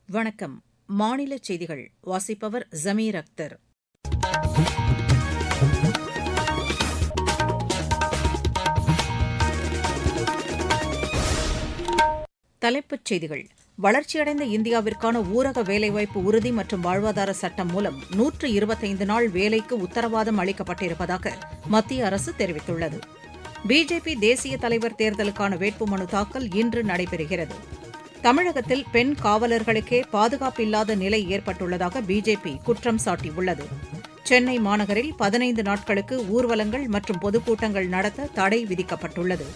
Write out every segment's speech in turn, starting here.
வணக்கம். மாநில செய்திகள் வாசிப்பவர் ஜமீர் அக்தர். தலைப்புச் செய்திகள். வளர்ச்சியடைந்த இந்தியாவிற்கான ஊரக வேலைவாய்ப்பு உறுதி மற்றும் வாழ்வாதார சட்டம் மூலம் 125 நாள் வேலைக்கு உத்தரவாதம் அளிக்கப்பட்டிருப்பதாக மத்திய அரசு தெரிவித்துள்ளது. பிஜேபி தேசிய தலைவர் தேர்தலுக்கான வேட்புமனு தாக்கல் இன்று நடைபெறுகிறது. தமிழகத்தில் பெண் காவலர்களுக்கே பாதுகாப்பில்லாத நிலை ஏற்பட்டுள்ளதாக பிஜேபி குற்றம் சாட்டியுள்ளது. சென்னை மாநகரில் 15 நாட்களுக்கு ஊர்வலங்கள் மற்றும் பொதுக்கூட்டங்கள் நடத்த தடை விதிக்கப்பட்டுள்ளது.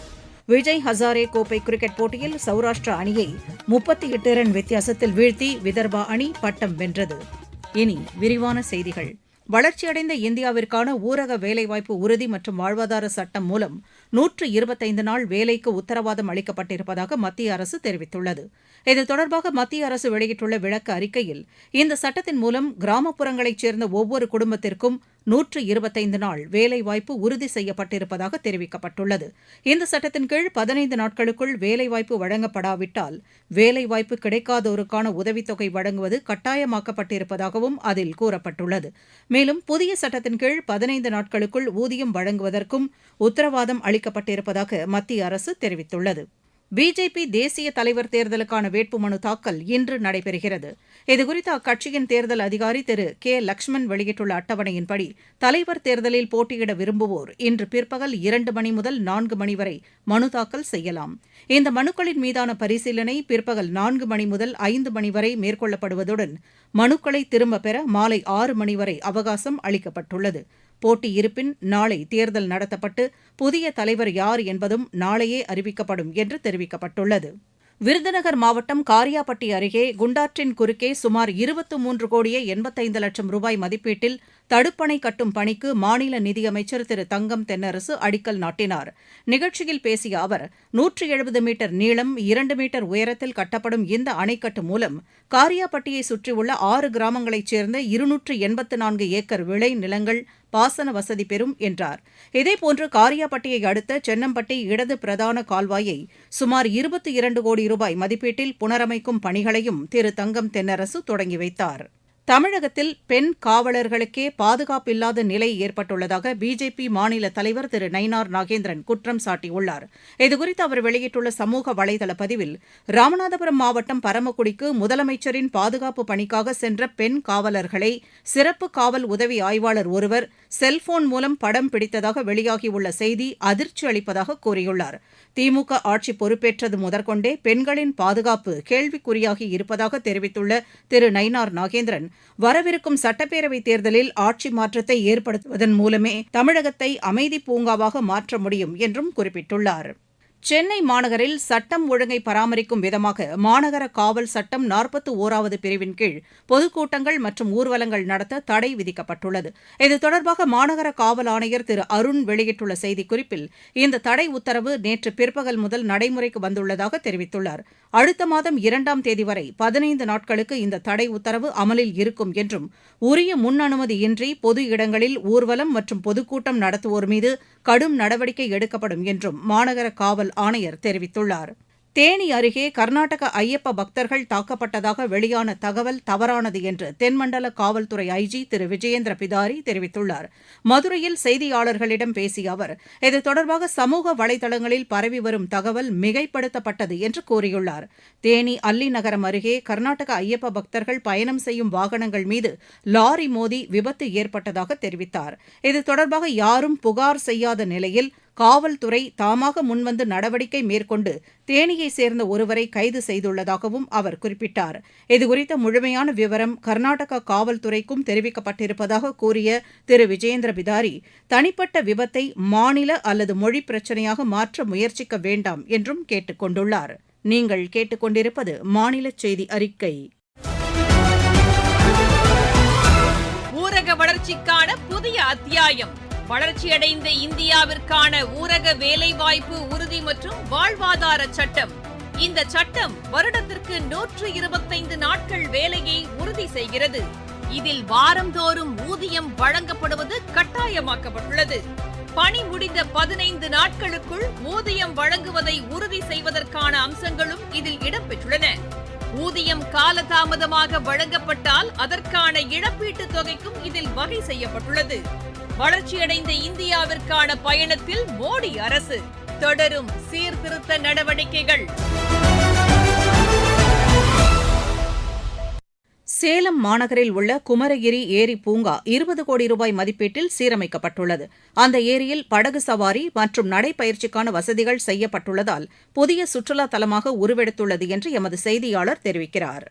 விஜய் ஹசாரே கோப்பை கிரிக்கெட் போட்டியில் சௌராஷ்டிரா அணியை 38 ரன் வித்தியாசத்தில் வீழ்த்தி விதர்பா அணி பட்டம் வென்றது. இனி விரிவான செய்திகள். வளர்ச்சியடைந்த இந்தியாவிற்கான ஊரக வேலைவாய்ப்பு உறுதி மற்றும் வாழ்வாதார சட்டம் மூலம் 125 நாள் வேலைக்கு உத்தரவாதம் அளிக்கப்பட்டிருப்பதாக மத்திய அரசு தெரிவித்துள்ளது. இது தொடர்பாக மத்திய அரசு வெளியிட்டுள்ள விளக்க அறிக்கையில், இந்த சட்டத்தின் மூலம் கிராமப்புறங்களைச் சேர்ந்த ஒவ்வொரு குடும்பத்திற்கும் 125 நாள் வேலைவாய்ப்பு உறுதி செய்யப்பட்டிருப்பதாக தெரிவிக்கப்பட்டுள்ளது. இந்த சட்டத்தின் கீழ் 15 நாட்களுக்குள் வேலைவாய்ப்பு வழங்கப்படாவிட்டால் வேலைவாய்ப்பு கிடைக்காதோருக்கான உதவித்தொகை வழங்குவது கட்டாயமாக்கப்பட்டிருப்பதாகவும் அதில் கூறப்பட்டுள்ளது. மேலும் புதிய சட்டத்தின் கீழ் 15 நாட்களுக்குள் ஊதியம் வழங்குவதற்கும் உத்தரவாதம் அளிக்கப்பட்டிருப்பதாக மத்திய அரசு தெரிவித்துள்ளது. பிஜேபி தேசிய தலைவர் தேர்தலுக்கான வேட்புமனு தாக்கல் இன்று நடைபெறுகிறது. இதுகுறித்து அக்கட்சியின் தேர்தல் அதிகாரி திரு கே லக்ஷ்மண் வெளியிட்டுள்ள அட்டவணையின்படி, தலைவர் தேர்தலில் போட்டியிட விரும்புவோர் இன்று பிற்பகல் 2 மணி முதல் 4 மணி வரை மனு தாக்கல் செய்யலாம். இந்த மனுக்களின் மீதான பரிசீலனை பிற்பகல் 4 மணி முதல் 5 மணி வரை மேற்கொள்ளப்படுவதுடன் மனுக்களை திரும்பப் பெற மாலை 6 மணி வரை அவகாசம் அளிக்கப்பட்டுள்ளது. போட்டி இருப்பின் நாளை தேர்தல் நடத்தப்பட்டு புதிய தலைவர் யார் என்பதும் நாளையே அறிவிக்கப்படும் என்று தெரிவிக்கப்பட்டுள்ளது. விருதுநகர் மாவட்டம் காரியாபட்டி அருகே குண்டாற்றின் குறுக்கே சுமார் 23 கோடியே 85 லட்சம் ரூபாய் மதிப்பீட்டில் தடுப்பணை கட்டும் பணிக்கு மாநில நிதியமைச்சர் திரு தங்கம் தென்னரசு அடிக்கல் நாட்டினார். நிகழ்ச்சியில் பேசிய அவர், 170 மீட்டர் நீளம், 2 மீட்டர் உயரத்தில் கட்டப்படும் இந்த அணைக்கட்டு மூலம் காரியாபட்டியை சுற்றியுள்ள 6 கிராமங்களைச் சேர்ந்த 284 ஏக்கர் விளை நிலங்கள் பாசன வசதி பெறும் என்றார். இதேபோன்று காரியாபட்டியை அடுத்த சென்னம்பட்டி இடது பிரதான கால்வாயை சுமார் 22 கோடி ரூபாய் மதிப்பீட்டில் புனரமைக்கும் பணிகளையும் திரு தங்கம் தென்னரசு தொடங்கி வைத்தார். தமிழகத்தில் பெண் காவலர்களுக்கே பாதுகாப்பில்லாத நிலை ஏற்பட்டுள்ளதாக பிஜேபி மாநில தலைவர் திரு நயினார் நாகேந்திரன் குற்றம் சாட்டியுள்ளார். இதுகுறித்து அவர் வெளியிட்டுள்ள சமூக வலைதள பதிவில், ராமநாதபுரம் மாவட்டம் பரமக்குடிக்கு முதலமைச்சரின் பாதுகாப்பு பணிக்காக சென்ற பெண் காவலர்களை சிறப்பு காவல் உதவி ஆய்வாளர் ஒருவர் செல்போன் மூலம் படம் பிடித்ததாக வெளியாகியுள்ள செய்தி அதிர்ச்சி அளிப்பதாக கூறியுள்ளார். திமுக ஆட்சி பொறுப்பேற்றது முதற்கொண்டே பெண்களின் பாதுகாப்பு கேள்விக்குறியாகி இருப்பதாக தெரிவித்துள்ள திரு நயினார் நாகேந்திரன், வரவிருக்கும் சட்டப்பேரவைத் தேர்தலில் ஆட்சி மாற்றத்தை ஏற்படுத்துவதன் மூலமே தமிழகத்தை அமைதி பூங்காவாக மாற்ற முடியும் என்றும் குறிப்பிட்டுள்ளார். சென்னை மாநகரில் சட்டம் ஒழுங்கை பராமரிக்கும் விதமாக மாநகர காவல் சட்டம் 41வது பிரிவின் கீழ் பொதுக்கூட்டங்கள் மற்றும் ஊர்வலங்கள் நடத்த தடை விதிக்கப்பட்டுள்ளது. இது தொடர்பாக மாநகர காவல் ஆணையர் திரு அருண் வெளியிட்டுள்ள செய்திக்குறிப்பில், இந்த தடை உத்தரவு நேற்று பிற்பகல் முதல் நடைமுறைக்கு வந்துள்ளதாக தெரிவித்துள்ளார். அடுத்த மாதம் 2ஆம் தேதி வரை 15 நாட்களுக்கு இந்த தடை உத்தரவு அமலில் இருக்கும் என்றும், உரிய முன் அனுமதியின்றி பொது இடங்களில் ஊர்வலம் மற்றும் பொதுக்கூட்டம் நடத்துவோர் மீது கடும் நடவடிக்கை எடுக்கப்படும் என்றும் மாநகர காவல் ஆணையர் தெரிவித்துள்ளார். தேனி அருகே கர்நாடக ஐயப்ப பக்தர்கள் தாக்கப்பட்டதாக வெளியான தகவல் தவறானது என்று தென்மண்டல காவல்துறை ஐஜி திரு விஜயேந்திர பிதாரி தெரிவித்துள்ளார். மதுரையில் செய்தியாளர்களிடம் பேசிய அவர், இது தொடர்பாக சமூக வலைதளங்களில் பரவி வரும் தகவல் மிகைப்படுத்தப்பட்டது என்று கூறியுள்ளார். தேனி அல்லி நகரம் அருகே கர்நாடக ஐயப்ப பக்தர்கள் பயணம் செய்யும் வாகனங்கள் மீது லாரி மோதி விபத்து ஏற்பட்டதாக தெரிவித்தார். இது தொடர்பாக யாரும் புகார் செய்யாத நிலையில் காவல்துறை தாமாக முன்வந்து நடவடிக்கை மேற்கொண்டு தேனியைச் சேர்ந்த ஒருவரை கைது செய்துள்ளதாகவும் அவர் குறிப்பிட்டார். இதுகுறித்த முழுமையான விவரம் கர்நாடக காவல்துறைக்கும் தெரிவிக்கப்பட்டிருப்பதாக கூறிய திரு விஜயேந்திர பிதாரி, தனிப்பட்ட விபத்தை மாநில அல்லது மொழி பிரச்சினையாக மாற்ற முயற்சிக்க வேண்டாம் என்றும் கேட்டுக் கொண்டுள்ளார். நீங்கள் கேட்டுக்கொண்டிருப்பது மாநில செய்தி அறிக்கை. ஊரக வளர்ச்சிக்கான புதிய அத்தியாயம். வளர்ச்சியடைந்த இந்தியாவிற்கான ஊரக வேலைவாய்ப்பு உறுதி மற்றும் வாழ்வாதார சட்டம். இந்த சட்டம் வருடத்திற்கு 125 நாட்கள் வேலையை உறுதி செய்கிறது. இதில் வாரந்தோறும் ஊதியம் வழங்கப்படுவது கட்டாயமாக்கப்பட்டுள்ளது. பணி முடிந்த 15 நாட்களுக்குள் ஊதியம் வழங்குவதை உறுதி செய்வதற்கான அம்சங்களும் இதில் இடம்பெற்றுள்ளன. ஊதியம் காலதாமதமாக வழங்கப்பட்டால் அதற்கான இழப்பீட்டுத் தொகைக்கும் இதில் வகை செய்யப்பட்டுள்ளது. வளர்ச்சியடைந்த இந்தியாவிற்கான பயணத்தில் மோடி அரசு தொடரும் சீர்திருத்த நடவடிக்கைகள். சேலம் மாநகரில் உள்ள குமரகிரி ஏரி பூங்கா 20 கோடி ரூபாய் மதிப்பீட்டில் சீரமைக்கப்பட்டுள்ளது. அந்த ஏரியில் படகு சவாரி மற்றும் நடைப்பயிற்சிக்கான வசதிகள் செய்யப்பட்டுள்ளதால் புதிய சுற்றுலா தலமாக உருவெடுத்துள்ளது என்று எமது செய்தியாளர் தெரிவிக்கிறார்.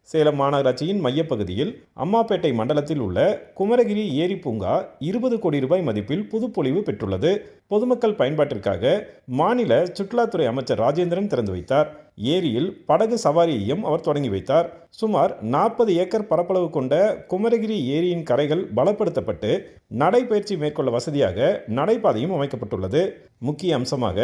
சேலம் மாநகராட்சியின் மையப்பகுதியில் அம்மாப்பேட்டை மண்டலத்தில் உள்ள குமரகிரி ஏரி பூங்கா 20 கோடி ரூபாய் மதிப்பில் புதுப்பொலிவு பெற்றுள்ளது. பொதுமக்கள் பயன்பாட்டிற்காக மாநில சுற்றுலாத்துறை அமைச்சர் ராஜேந்திரன் திறந்து வைத்தார். ஏரியில் படகு சவாரியையும் அவர் தொடங்கி வைத்தார். சுமார் 40 ஏக்கர் பரப்பளவு கொண்ட குமரகிரி ஏரியின் கரைகள் பலப்படுத்தப்பட்டு நடைபயிற்சி மேற்கொள்ள வசதியாக நடைபாதையும் அமைக்கப்பட்டுள்ளது. முக்கிய அம்சமாக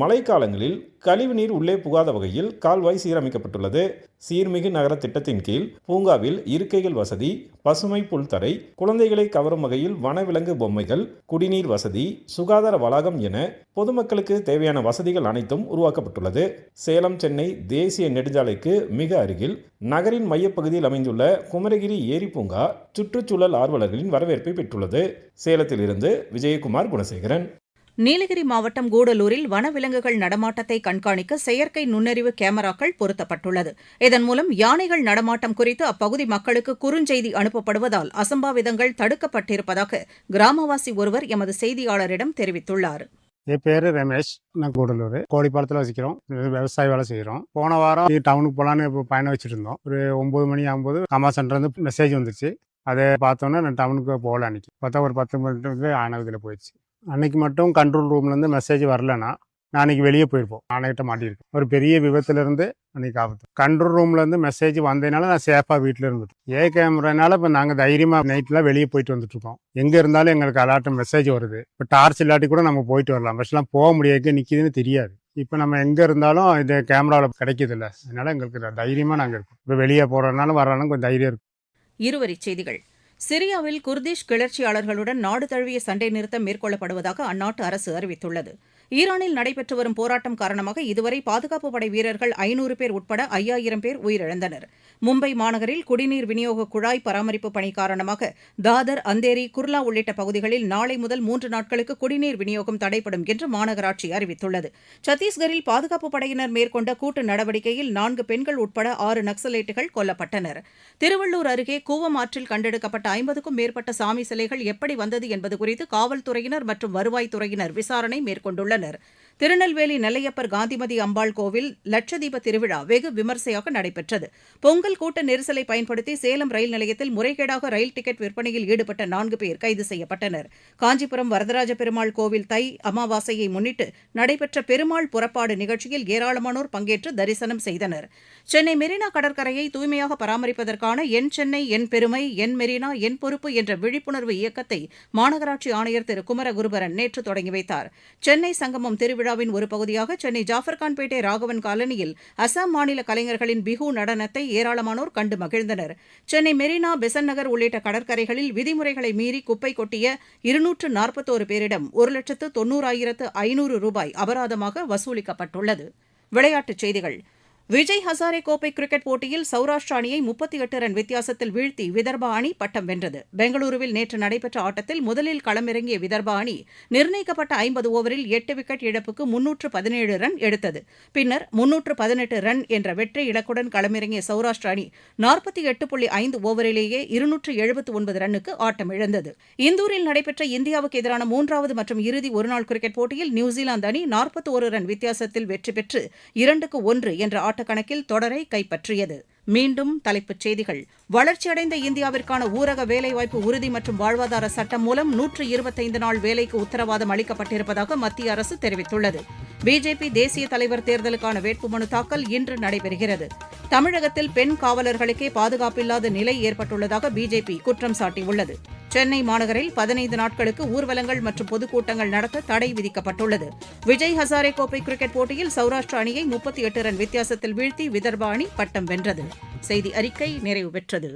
மழைக்காலங்களில் கழிவுநீர் உள்ளே புகாத வகையில் கால்வாய் சீரமைக்கப்பட்டுள்ளது. சீர்மிகு நகர திட்டத்தின் கீழ் பூங்காவில் இருக்கைகள் வசதி, பசுமை புல்தரை, குழந்தைகளை கவரும் வகையில் வனவிலங்கு பொம்மைகள், குடிநீர் வசதி, சுகாதார வளாகம் என பொதுமக்களுக்கு தேவையான வசதிகள் அனைத்தும் உருவாக்கப்பட்டுள்ளது. சேலம் சென்னை தேசிய நெடுஞ்சாலைக்கு மிக அருகில் நகரின் மையப்பகுதியில் அமைந்துள்ள குமரகிரி ஏரி பூங்கா சுற்றுச்சூழல் ஆர்வலர்களின் வரவேற்பை பெற்றுள்ளது. சேலத்திலிருந்து விஜயகுமார் குணசேகரன். நீலகிரி மாவட்டம் கூடலூரில் வனவிலங்குகள் நடமாட்டத்தை கண்காணிக்க செயற்கை நுண்ணறிவு கேமராக்கள் பொருத்தப்பட்டுள்ளது. இதன் மூலம் யானைகள் நடமாட்டம் குறித்து அப்பகுதி மக்களுக்கு குறுஞ்செய்தி அனுப்பப்படுவதால் அசம்பாவிதங்கள் தடுக்கப்பட்டிருப்பதாக கிராமவாசி ஒருவர் எமது செய்தியாளரிடம் தெரிவித்துள்ளார். என் பேர் ரமேஷ். நான் கூடலூர் கோடிப்பாளத்தில் வசிக்கிறோம். விவசாய வேலை செய்கிறோம். போன வாரம் டவுனுக்கு போகலான்னு இப்போ பயணம் வச்சுட்டு இருந்தோம். ஒரு 9 மணி ஆகும்போது அம்மா சென்டர்லேருந்து மெசேஜ் வந்துருச்சு. அதை பார்த்தோன்னே நான் டவுனுக்கு போகல. அன்றைக்கி பார்த்தா ஒரு 10 மணி ஆனதில் போயிடுச்சு. அன்றைக்கி மட்டும் கண்ட்ரோல் ரூம்லேருந்து மெசேஜ் வரலன்னா நான் அன்றைக்கி வெளியே போயிருப்போம். ஆணையிட்ட மாட்டியிருக்கேன். ஒரு பெரிய விபத்துலேருந்து அன்றைக்கி ஆபத்து. கண்ட்ரோல் ரூம்லேருந்து மெசேஜ் வந்ததுனால நான் சேஃபாக வீட்டில் இருந்துட்டு கேமரானால இப்போ நாங்கள் தைரியமாக நைட்லாம் வெளியே போயிட்டு வந்துட்டுருக்கோம். எங்கே இருந்தாலும் எங்களுக்கு அலாட்டம் மெசேஜ் வருது. இப்போ டார்ச் இல்லாட்டி கூட நம்ம போயிட்டு வரலாம். ஃபஸ்ட்லாம் போக முடியாது, நிற்கிதுன்னு தெரியாது. இப்போ நம்ம எங்கே இருந்தாலும் இது கேமராவில் கிடைக்கிதில்ல. அதனால் எங்களுக்கு தைரியமாக நாங்கள் இருக்கோம். இப்போ வெளியே போகிறதுனால வர்றதுனால கொஞ்சம் தைரியம் இருக்கும். இருவரிச் செய்திகள். சிரியாவில் குர்திஷ் கிளர்ச்சியாளர்களுடன் நாடு தழுவிய சண்டை நிறுத்தம் மேற்கொள்ளப்படுவதாக அந்நாட்டு அரசு அறிவித்துள்ளது. ஈரானில் நடைபெற்று வரும் போராட்டம் காரணமாக இதுவரை பாதுகாப்பு படை வீரர்கள் 500 பேர் உட்பட 5000 பேர் உயிரிழந்தனர். மும்பை மாநகரில் குடிநீர் விநியோக குழாய் பராமரிப்பு பணி காரணமாக தாதர், அந்தேரி, குர்லா உள்ளிட்ட பகுதிகளில் நாளை முதல் 3 நாட்களுக்கு குடிநீர் விநியோகம் தடைப்படும் என்று மாநகராட்சி அறிவித்துள்ளது. சத்தீஸ்கரில் பாதுகாப்பு படையினர் மேற்கொண்ட கூட்டு நடவடிக்கையில் 4 பெண்கள் உட்பட 6 நக்சலைட்டுகள் கொல்லப்பட்டனர். திருவள்ளூர் அருகே கூவம் ஆற்றில் கண்டெடுக்கப்பட்ட 50க்கும் மேற்பட்ட சாமி சிலைகள் எப்படி வந்தது என்பது குறித்து காவல்துறையினர் மற்றும் வருவாய்த்துறையினர் விசாரணை மேற்கொண்டுள்ளனர். திருநெல்வேலி நெல்லையப்பர் காந்திமதி அம்பாள் கோவில் லட்சதீப திருவிழா வெகு விமரிசையாக நடைபெற்றது. பொங்கல் கூட்ட நெரிசலை பயன்படுத்தி சேலம் ரயில் நிலையத்தில் முறைகேடாக ரயில் டிக்கெட் விற்பனையில் ஈடுபட்ட 4 பேர் கைது செய்யப்பட்டனர். காஞ்சிபுரம் வரதராஜ பெருமாள் கோவில் தை அமாவாசையை முன்னிட்டு நடைபெற்ற பெருமாள் புறப்பாடு நிகழ்ச்சியில் ஏராளமானோர் பங்கேற்று தரிசனம் செய்தனர். சென்னை மெரினா கடற்கரையை தூய்மையாக பராமரிப்பதற்கான என் சென்னை என் பெருமை என் மெரினா என் பொறுப்பு என்ற விழிப்புணர்வு இயக்கத்தை மாநகராட்சி ஆணையர் திரு குமரகுருபரன் நேற்று தொடங்கி வைத்தார். சென்னை சங்கமம் திருவிழாவின் ஒரு பகுதியாக சென்னை ஜாஃபர்கான்பேட்டை ராகவன் காலனியில் அசாம் மாநில கலைஞர்களின் பிஹு நடனத்தை ஏராளமானோர் கண்டு மகிழ்ந்தனர். சென்னை மெரினா, பெசன்ட் நகர் உள்ளிட்ட கடற்கரைகளில் விதிமுறைகளை மீறி குப்பை கொட்டிய 241 பேரிடம் 1,90,500 ரூபாய் அபராதமாக வசூலிக்கப்பட்டுள்ளது. விளையாட்டுச் செய்திகள். விஜய் ஹசாரே கோப்பை கிரிக்கெட் போட்டியில் சௌராஷ்டிரா அணியை 38 ரன் வித்தியாசத்தில் வீழ்த்தி விதர்பா அணி பட்டம் வென்றது. பெங்களூருவில் நேற்று நடைபெற்ற ஆட்டத்தில் முதலில் களமிறங்கிய விதர்பா அணி நிர்ணயிக்கப்பட்ட 50 ஓவரில் 8 விக்கெட் இழப்புக்கு 317 ரன் எடுத்தது. பின்னர் 318 ரன் என்ற வெற்றி இலக்குடன் களமிறங்கிய சௌராஷ்டிரா அணி 48.5 ஓவரிலேயே 279 ரன்னுக்கு ஆட்டமிழந்தது. இந்தூரில் நடைபெற்ற இந்தியாவுக்கு எதிரான 3வது மற்றும் இறுதி ஒருநாள் கிரிக்கெட் போட்டியில் நியூசிலாந்து அணி 41 ரன் வித்தியாசத்தில் வெற்றி பெற்று 2-1 என்ற கணக்கில் தொடரை கைப்பற்றியது. மீண்டும் தலைப்புச் செய்திகள். வளர்ச்சியடைந்த இந்தியாவிற்கான ஊரக வேலைவாய்ப்பு உறுதி மற்றும் வாழ்வாதார சட்டம் மூலம் 125 நாள் வேலைக்கு உத்தரவாதம் அளிக்கப்பட்டிருப்பதாக மத்திய அரசு தெரிவித்துள்ளது. பிஜேபி தேசிய தலைவர் தேர்தலுக்கான வேட்புமனு தாக்கல் இன்று நடைபெறுகிறது. தமிழகத்தில் பெண் காவலர்களுக்கே பாதுகாப்பில்லாத நிலை ஏற்பட்டுள்ளதாக பிஜேபி குற்றம் சாட்டியுள்ளது. சென்னை மாநகரில் 15 நாட்களுக்கு ஊர்வலங்கள் மற்றும் பொதுக்கூட்டங்கள் நடத்த தடை விதிக்கப்பட்டுள்ளது. விஜய் ஹசாரே கோப்பை கிரிக்கெட் போட்டியில் சௌராஷ்டிரா அணியை 38 ரன் வித்தியாசத்தில் வீழ்த்தி விதர்பா அணி பட்டம் வென்றது. செய்தி அறிக்கை நிறைவு பெற்றது.